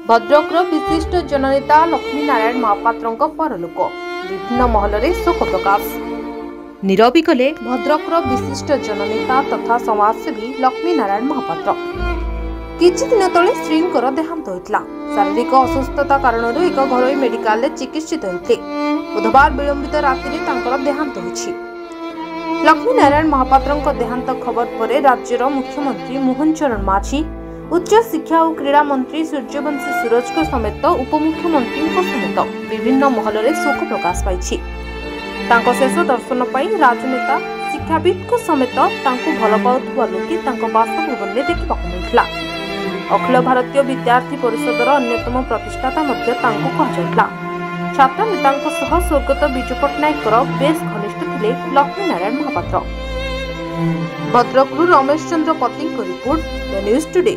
भद्रकर विशिष्ट जननेता लक्ष्मीनारायण महापात्र परलोक विभिन्न महल में शोक प्रकाश। नीरवी कले भद्रकर विशिष्ट जननेता तथा समाजसेवी लक्ष्मीनारायण महापात्र। किछि दिन तले श्रींकर देहांत होइतला। शारीरिक असुस्थता कारण एक घरोई मेडिकल चिकित्सित होते बुधवार विलंबित राति तांकर देहांत होइछि। लक्ष्मीनारायण महापात्र देहांत खबर पर राज्यर मुख्यमंत्री मोहन चरण माझी, उच्च शिक्षा और क्रीड़ा मंत्री सूर्यवंशी सूरज समेत उपमुख्यमंत्री समेत विभिन्न महल में शोक प्रकाश पाई। शेष दर्शन पर राजनेता शिक्षाविद समेत भल पाउथुवा लोके बासभवन में देखा मिलता। अखिल भारतीय विद्यार्थी परिषदर अन्यतम प्रतिष्ठाता कहला। छात्र नेता स्वर्गत विजु पट्टनायक बेस घनिष्ठ थे लक्ष्मीनारायण महापात्र। भद्रकरू रमेश चंद्र पति रिपोर्ट, द न्यूज टुडे।